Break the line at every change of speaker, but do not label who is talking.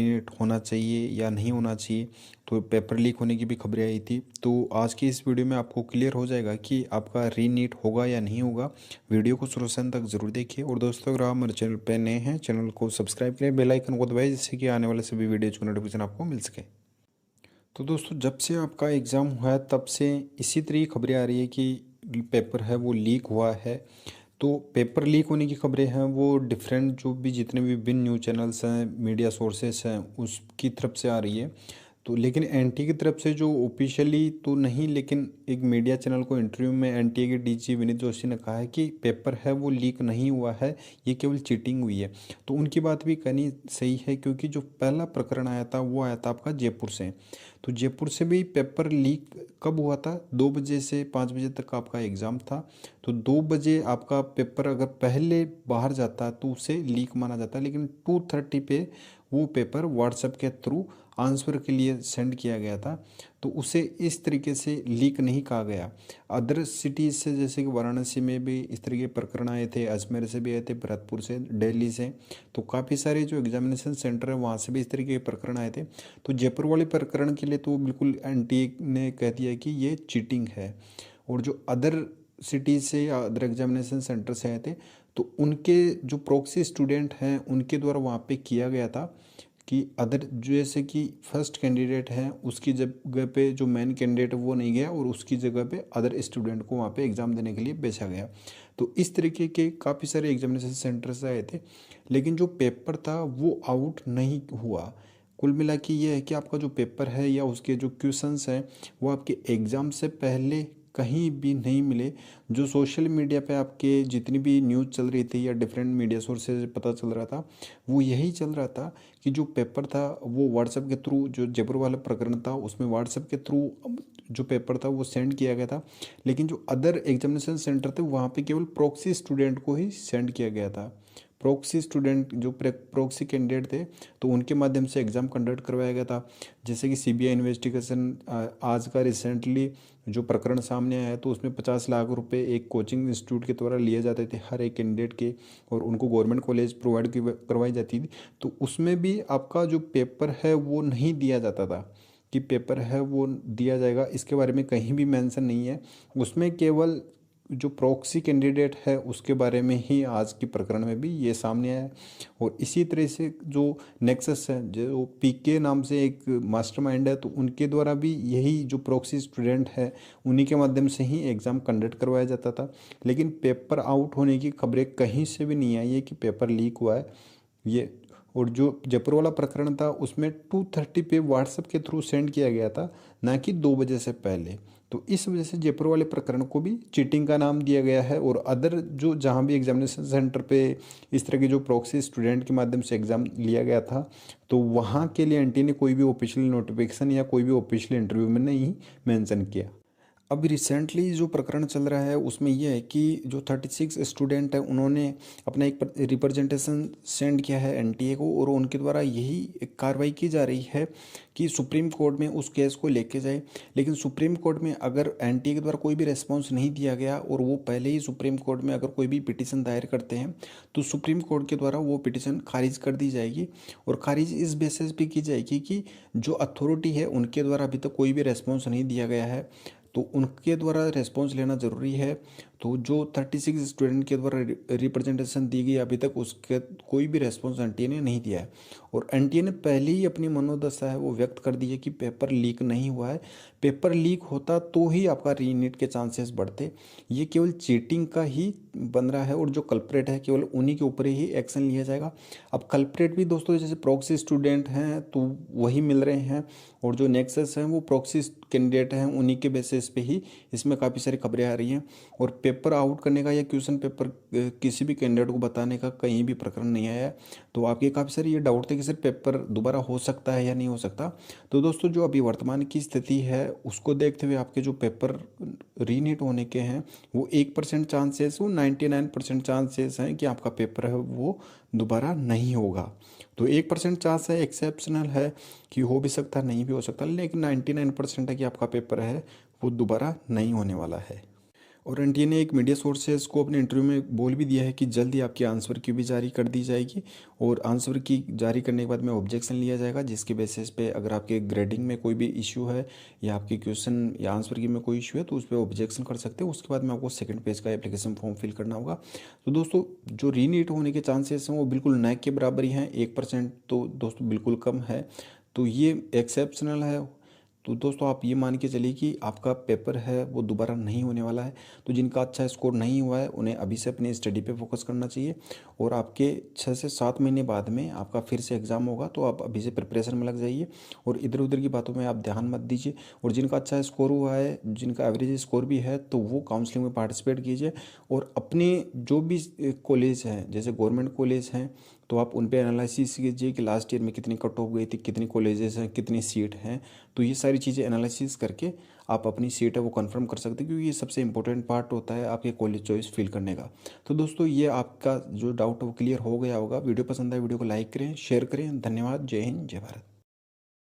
रीनीट होना चाहिए या नहीं होना चाहिए, तो पेपर लीक होने की भी खबरें आई थी। तो आज की इस वीडियो में आपको क्लियर हो जाएगा कि आपका रीनीट होगा या नहीं होगा। वीडियो को शुरू से अंत तक जरूर देखिए। और दोस्तों, अगर आप हमारे चैनल पर नए हैं, चैनल को सब्सक्राइब करें, बेल आइकन को दबाएं, जिससे कि आने वाले सभी वीडियोज का नोटिफिकेशन आपको मिल सके। तो दोस्तों, जब से आपका एग्ज़ाम हुआ है तब से इसी तरह की खबरें आ रही है कि पेपर है वो लीक हुआ है। तो पेपर लीक होने की खबरें हैं वो डिफरेंट जो भी जितने भी विभिन्न न्यूज़ चैनल्स हैं, मीडिया सोर्सेस हैं, उसकी तरफ से आ रही है। तो लेकिन एनटीए की तरफ से जो ऑफिशियली तो नहीं, लेकिन एक मीडिया चैनल को इंटरव्यू में एनटीए के डीजी विनीत जोशी ने कहा है कि पेपर है वो लीक नहीं हुआ है, ये केवल चीटिंग हुई है। तो उनकी बात भी कहनी सही है, क्योंकि जो पहला प्रकरण आया था वो आया था आपका जयपुर से। तो जयपुर से भी पेपर लीक कब हुआ था? 2 बजे से 5 बजे तक आपका एग्ज़ाम था। तो 2 बजे आपका पेपर अगर पहले बाहर जाता तो उसे लीक माना जाता, लेकिन 2:30 पे वो पेपर व्हाट्सएप के थ्रू आंसर के लिए सेंड किया गया था। तो उसे इस तरीके से लीक नहीं कहा गया। अदर सिटीज़ से, जैसे कि वाराणसी में भी इस तरह के प्रकरण आए थे, अजमेर से भी आए थे, भरतपुर से, दिल्ली से। तो काफ़ी सारे जो एग्जामिनेशन सेंटर है वहाँ से भी इस तरीके के प्रकरण आए थे। तो जयपुर वाले प्रकरण के लिए तो बिल्कुल एनटीए ने कह दिया कि ये चीटिंग है। और जो अदर सिटीज़ से या अदर एग्जामिनेशन सेंटर से आए थे, तो उनके जो प्रॉक्सी स्टूडेंट हैं उनके द्वारा वहाँ पे किया गया था कि अदर जैसे कि फर्स्ट कैंडिडेट है उसकी जगह पे जो मेन कैंडिडेट वो नहीं गया, और उसकी जगह पे अदर स्टूडेंट को वहाँ पे एग्ज़ाम देने के लिए भेजा गया। तो इस तरीके के काफ़ी सारे एग्जामिनेशन सेंटर से आए थे, लेकिन जो पेपर था वो आउट नहीं हुआ। कुल मिला के ये है कि आपका जो पेपर है या उसके जो क्वेश्चंस हैं वो आपके एग्ज़ाम से पहले कहीं भी नहीं मिले। जो सोशल मीडिया पे आपके जितनी भी न्यूज़ चल रही थी या डिफरेंट मीडिया सोर्स से पता चल रहा था, वो यही चल रहा था कि जो पेपर था वो व्हाट्सएप के थ्रू, जो जयपुर वाला प्रकरण था उसमें व्हाट्सएप के थ्रू जो पेपर था वो सेंड किया गया था। लेकिन जो अदर एग्जामिनेशन सेंटर थे वहाँ पे केवल प्रॉक्सी स्टूडेंट को ही सेंड किया गया था। प्रॉक्सी स्टूडेंट जो प्रॉक्सी कैंडिडेट थे, तो उनके माध्यम से एग्ज़ाम कंडक्ट करवाया गया था। जैसे कि सीबीआई इन्वेस्टिगेशन आज का रिसेंटली जो प्रकरण सामने आया है, तो उसमें 50 लाख रुपए एक कोचिंग इंस्टीट्यूट के द्वारा लिए जाते थे हर एक कैंडिडेट के, और उनको गवर्नमेंट कॉलेज प्रोवाइड करवाई जाती थी। तो उसमें भी आपका जो पेपर है वो नहीं दिया जाता था कि पेपर है वो दिया जाएगा, इसके बारे में कहीं भी मेंशन नहीं है। उसमें केवल जो प्रॉक्सी कैंडिडेट है उसके बारे में ही आज के प्रकरण में भी ये सामने आया है। और इसी तरह से जो नेक्सस है, जो पीके नाम से एक मास्टरमाइंड है, तो उनके द्वारा भी यही जो प्रॉक्सी स्टूडेंट है उन्हीं के माध्यम से ही एग्ज़ाम कंडक्ट करवाया जाता था। लेकिन पेपर आउट होने की खबरें कहीं से भी नहीं आई है कि पेपर लीक हुआ है ये। और जो जयपुर वाला प्रकरण था उसमें 2:30 पे व्हाट्सएप के थ्रू सेंड किया गया था, ना कि 2 बजे से पहले। तो इस वजह से जयपुर वाले प्रकरण को भी चीटिंग का नाम दिया गया है। और अदर जो जहाँ भी एग्जामिनेशन सेंटर पे इस तरह के जो प्रॉक्सी स्टूडेंट के माध्यम से एग्ज़ाम लिया गया था, तो वहाँ के लिए एनटी ने कोई भी ऑफिशियल नोटिफिकेशन या कोई भी ऑफिशियल इंटरव्यू में नहीं मेंशन किया। अभी रिसेंटली जो प्रकरण चल रहा है उसमें यह है कि जो 36 स्टूडेंट है उन्होंने अपना एक रिप्रेजेंटेशन सेंड किया है एनटीए को, और उनके द्वारा यही एक कार्रवाई की जा रही है कि सुप्रीम कोर्ट में उस केस को लेके जाए। लेकिन सुप्रीम कोर्ट में अगर एनटीए के द्वारा कोई भी रेस्पॉन्स नहीं दिया गया, और वो पहले ही सुप्रीम कोर्ट में अगर कोई भी पिटीशन दायर करते हैं, तो सुप्रीम कोर्ट के द्वारा वो पिटीशन खारिज कर दी जाएगी। और खारिज इस बेसिस पे की जाएगी कि जो अथॉरिटी है उनके द्वारा अभी तक कोई भी रेस्पॉन्स नहीं दिया गया है, तो उनके द्वारा रेस्पॉन्स लेना ज़रूरी है। तो जो 36 स्टूडेंट के द्वारा रिप्रेजेंटेशन दी गई अभी तक उसके कोई भी रेस्पॉन्स एनटीए ने नहीं दिया है। और एनटीए ने पहले ही अपनी मनोदशा है वो व्यक्त कर दी है कि पेपर लीक नहीं हुआ है। पेपर लीक होता तो ही आपका रीनीट के चांसेस बढ़ते। ये केवल चीटिंग का ही बन रहा है, और जो कल्प्रेट है केवल उन्हीं के ऊपर ही एक्शन लिया जाएगा। अब कल्प्रेट भी दोस्तों जैसे प्रॉक्सी स्टूडेंट हैं तो वही मिल रहे हैं, और जो नेक्सस हैं वो प्रॉक्सी कैंडिडेट हैं, उन्हीं के बेसिस पे ही इसमें काफ़ी सारी खबरें आ रही हैं। और पेपर आउट करने का या क्वेश्चन पेपर किसी भी कैंडिडेट को बताने का कहीं भी प्रकरण नहीं आया है। तो आपके काफ़ी सारे ये डाउट थे कि सर पेपर दोबारा हो सकता है या नहीं हो सकता। तो दोस्तों, जो अभी वर्तमान की स्थिति है उसको देखते हुए आपके जो पेपर रीनीट होने के हैं वो 1% चांसेस, वो 99% चांसेस हैं कि आपका पेपर है वो दोबारा नहीं होगा। तो 1% चांस है, एक्सेप्शनल है कि हो भी सकता है, नहीं भी हो सकता, लेकिन 99% है कि आपका पेपर है वो दोबारा नहीं होने वाला है। और एनटीए ने एक मीडिया सोर्सेज को अपने इंटरव्यू में बोल भी दिया है कि जल्द ही आपकी आंसर की भी जारी कर दी जाएगी और आंसर की जारी करने के बाद में ऑब्जेक्शन लिया जाएगा, जिसके बेसिस पे अगर आपके ग्रेडिंग में कोई भी इशू है या आपके क्वेश्चन या आंसर की में कोई इशू है तो उस पर ऑब्जेक्शन कर सकते हो। उसके बाद में आपको सेकंड पेज का एप्लीकेशन फॉर्म फिल करना होगा। तो दोस्तों जो रीनीट होने के चांसेस हैं वो बिल्कुल न के बराबर ही हैं, 1% तो दोस्तों बिल्कुल कम है। तो ये एक्सेप्शनल है। तो दोस्तों आप ये मान के चलिए कि आपका पेपर है वो दोबारा नहीं होने वाला है। तो जिनका अच्छा स्कोर नहीं हुआ है उन्हें अभी से अपनी स्टडी पे फोकस करना चाहिए और आपके 6 से 7 महीने बाद में आपका फिर से एग्ज़ाम होगा, तो आप अभी से प्रिपरेशन में लग जाइए और इधर उधर की बातों में आप ध्यान मत दीजिए। और जिनका अच्छा स्कोर हुआ है, जिनका एवरेज स्कोर भी है, तो वो काउंसलिंग में पार्टिसिपेट कीजिए और अपने जो भी कॉलेज हैं, जैसे गवर्नमेंट कॉलेज हैं, तो आप उन पे एनालिसिस कीजिए कि लास्ट ईयर में कितनी कट ऑफ गई थी, कितनी कॉलेजेस हैं, कितनी सीट हैं। तो ये सारी चीज़ें एनालिसिस करके आप अपनी सीट है वो कंफर्म कर सकते हैं, क्योंकि ये सबसे इंपॉर्टेंट पार्ट होता है आपके कॉलेज चॉइस फिल करने का। तो दोस्तों ये आपका जो डाउट है वो क्लियर हो गया होगा। वीडियो पसंद आए वीडियो को लाइक करें, शेयर करें। धन्यवाद। जय हिंद, जय भारत।